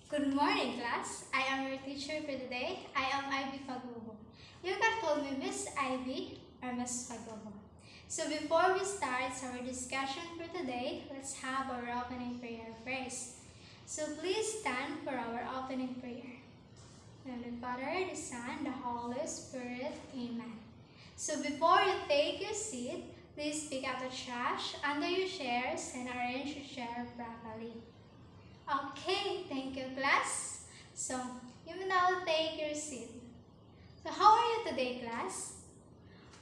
Good morning, class. I am your teacher for today. I am Ivy Fagubo. You can call me Miss Ivy or Miss Fagubo. So before we start our discussion for today, let's have our opening prayer first. So please stand for our opening prayer. In the Father, the Son, the Holy Spirit. Amen. So before you take your seat, please pick up the trash under your chairs and arrange your chair properly. Okay, thank you, class. So, you may now take your seat. So, how are you today, class?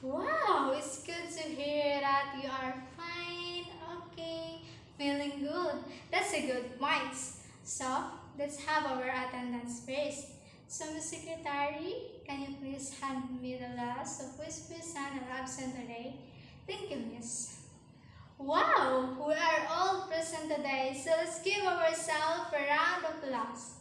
Wow, it's good to hear that you are fine. Okay, feeling good. That's a good point. So, let's have our attendance first. So, Ms. Secretary, can you please hand me the list of who is present and absent today? Thank you, Miss. Wow, we are all present today, so let's give ourselves a round of applause.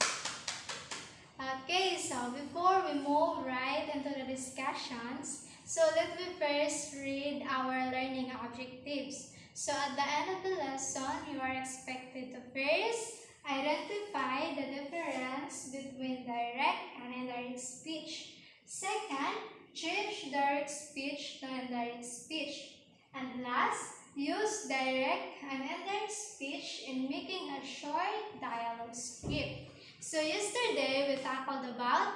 Okay, so before we move right into the discussions, so let me first read our learning objectives. So at the end of the lesson, you are expected to first identify the difference between direct and indirect speech. Second, change direct speech to indirect speech. And last, use direct and indirect speech in making a short dialogue script. So yesterday we tackled about,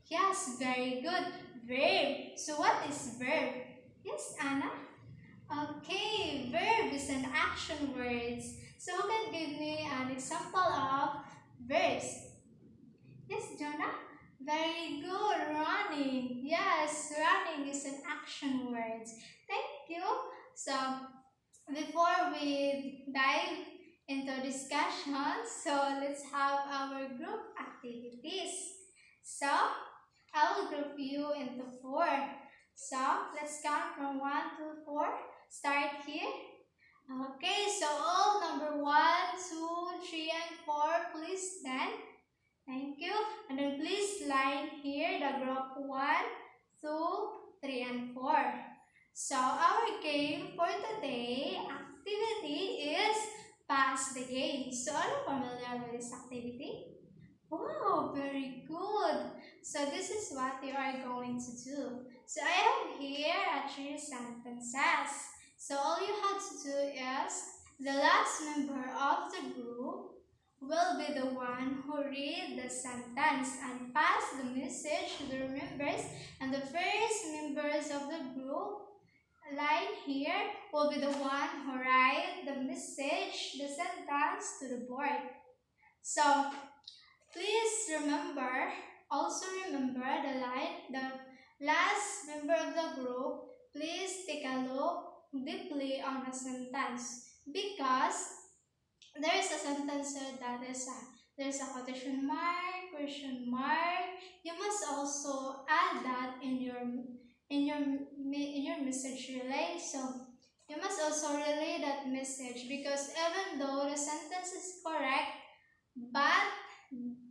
yes, very good, verb. So what is verb? Yes, Anna? Okay, verb is an action words. So who can give me an example of verbs? Yes, Jonah? Very good, running. Yes, running is an action word. Thank you. So, before we dive into discussion, so let's have our group activities. So, I will group you into 4. So, let's count from 1 to 4. Start here. Okay, so all number 1, 2, 3, and 4, please stand. Thank you. And then please line here the group 1, 2, 3, and 4. So our game for today activity is pass the game. So are you familiar with this activity? Wow, very good. So this is what you are going to do. So I have here a 3 sentences. So all you have to do is the last member of the group will be the one who read the sentence and pass the message to the members, and the first members of the group line here will be the one who write the message, the sentence to the board. So please remember, also remember the line, the last member of the group, please take a look deeply on the sentence because there is a sentence that is there's a quotation mark, question mark. You must also add that in your message relay. So you must also relay that message because even though the sentence is correct, but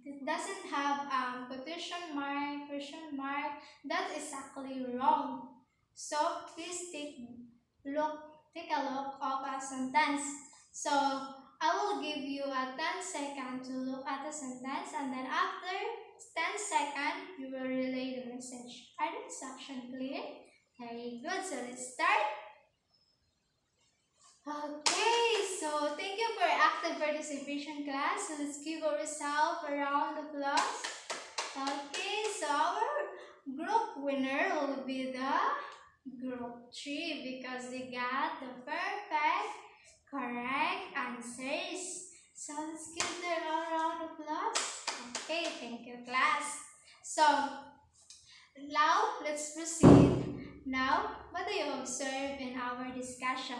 it doesn't have quotation mark, question mark, that's exactly wrong. So please take a look of a sentence. So I will give you a 10 seconds to look at the sentence, and then after 10 seconds, you will relay the message. Are the instructions clear? Very good. So let's start. Okay, so thank you for active participation, class. So let's give ourselves a round of applause. Okay, so our group winner will be the group 3 because they got the perfect correct answers. So let's give them a round of applause. Okay, thank you, class. So now let's proceed. Now, what do you observe in our discussion?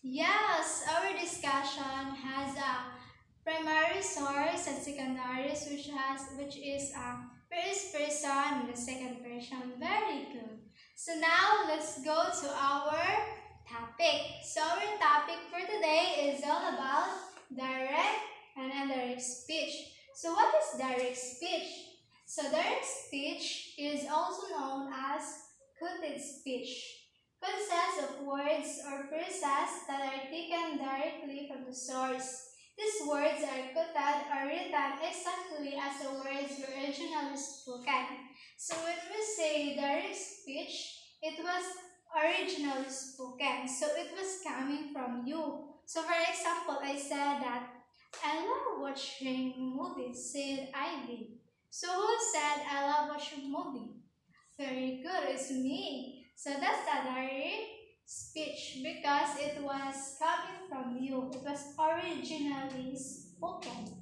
Yes, our discussion has a primary source and secondary, which is a first person and the second person. Very good. So now let's go to our topic. So our topic for today is all about direct and indirect speech. So what is direct speech? So direct speech is also known as quoted speech. Consists of words or phrases that are taken directly from the source. These words are quoted or written exactly as the words were originally spoken. So when we say direct speech, it was originally spoken. So it was coming from you. So for example, I said that I love watching movies, said I did. So who said I love watching movie? Very good, it's me. So that's the direct speech because it was coming from you. It was originally spoken.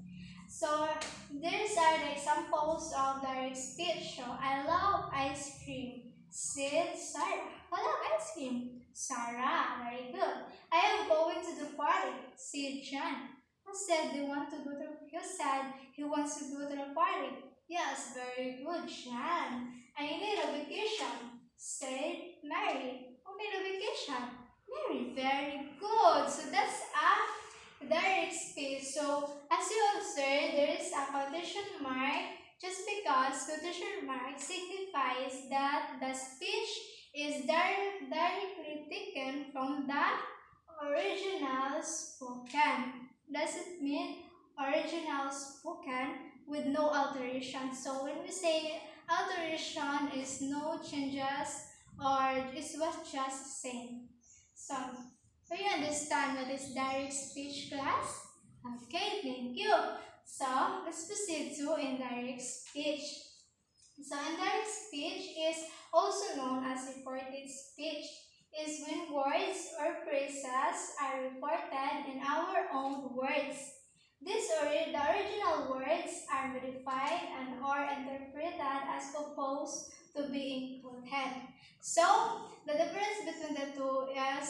So these are the examples of direct speech. So I love ice cream, said Sarah. I love ice cream. Sarah, very good. I am going to the party, said John. Who said they want to go to? Who said he wants to go to the party? Yes, very good, John. I need a vacation, said Mary. Who need a vacation? Mary, very good. So that's a direct speech. So as you observe, there is a quotation mark just because quotation mark signifies that the speech is directly taken from the original spoken. Does it mean original spoken with no alteration? So when we say alteration is no changes or it was just same. So do you understand what is direct speech, class? Okay, thank you. So let's proceed to indirect speech. So indirect speech is also known as reported speech. Is when words or phrases are reported in our own words. The original words are modified and or interpreted as opposed to being quoted. So the difference between the two is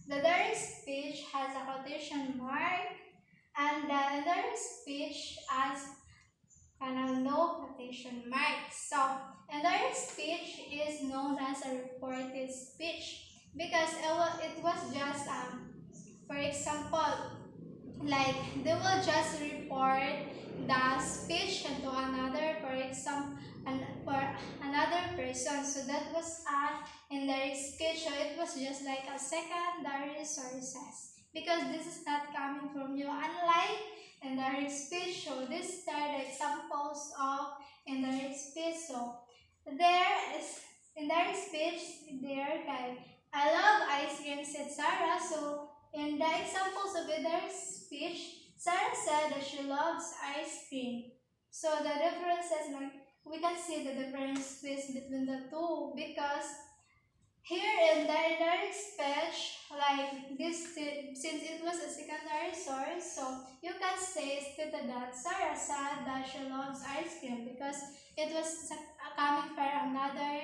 the direct speech has a quotation mark and the indirect speech has no quotation mark. So indirect speech is known as a reported speech because it was just for example, like they will just report the speech to another, for example, for another person. So that was a indirect speech. So it was just like a secondary sources because this is not coming from you. Unlike indirect speech, so these are the examples of indirect speech. So there is indirect speech. There, guys. I love ice cream, said Sarah. So in the examples of indirect speech, Sarah said that she loves ice cream. So the differences, like we can see the difference between the two because here in the indirect speech, like this, since it was a secondary source, so you can say stated that Sarah said that she loves ice cream because it was coming from another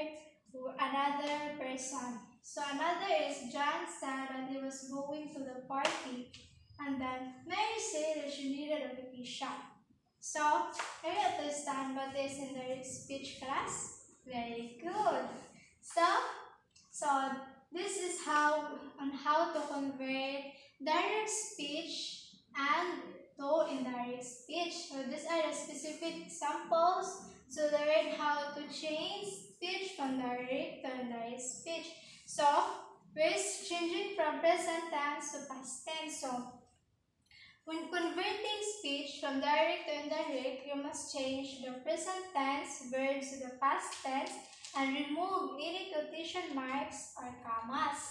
person. So another is John said that he was going to the party, and then Mary said that she needed a vacation. So you understand what is indirect speech, class? Very good. So so this is how to convert direct speech and to indirect speech. So these are the specific examples to learn how to change speech from direct to indirect speech. So we're changing from present tense to past tense. So when converting speech from direct to indirect, you must change the present tense verbs to the past tense and remove any quotation marks or commas.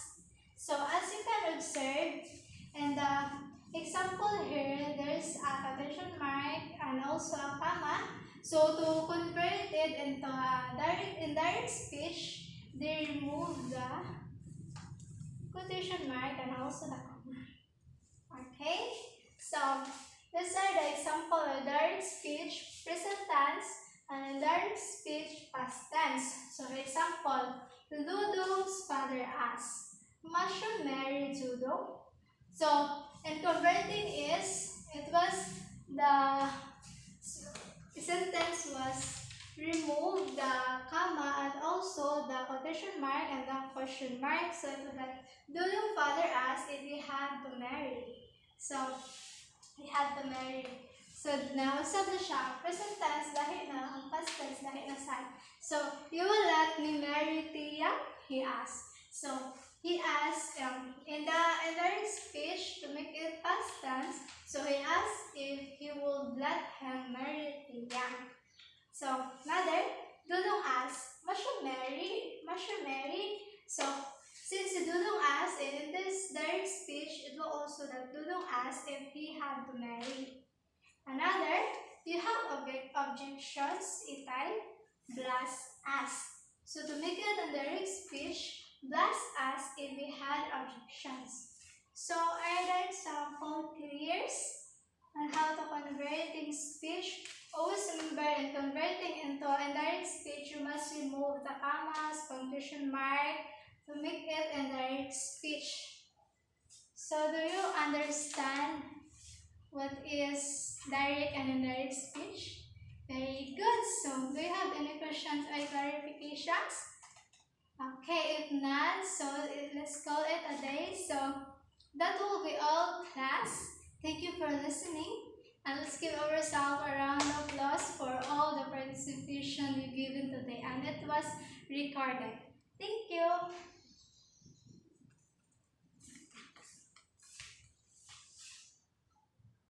So as you can observe in the example here, there's a quotation mark and also a comma. So to convert it into a indirect speech, they remove the quotation mark and also the comma. Okay? So these are the example of direct speech, present tense, and indirect speech, past tense. So example, Ludo's father asked, must you marry Judo? So in converting it was the sentence was remove the comma and also the quotation mark and the question mark. So it was like, do your father ask if he had to marry? So he had to marry. So now sabi na siya, present tense dahil na, ang past tense dahil na side. So you will let me marry Tia? He asked. So he asked in the speech to make it past tense. So he asked So, another, Dudong asks, must you marry? Must you marry? So, since the Dudong asks, and in this direct speech, it will also that Dudong asks if he had to marry. Another, do you have objections? Itay, Blas asks. So to make it a direct speech, Blas asks if we had objections. So are there example clears on how to convert in speech? Always remember in converting into indirect speech, you must remove the commas, punctuation mark to make it indirect speech. So do you understand what is direct and indirect speech? Very good. So, do you have any questions or clarifications? Okay, if not, so let's call it a day. So, that will be all, class. Thank you for listening. And let's give ourselves a round of applause for all the participation you given today. And it was recorded. Thank you.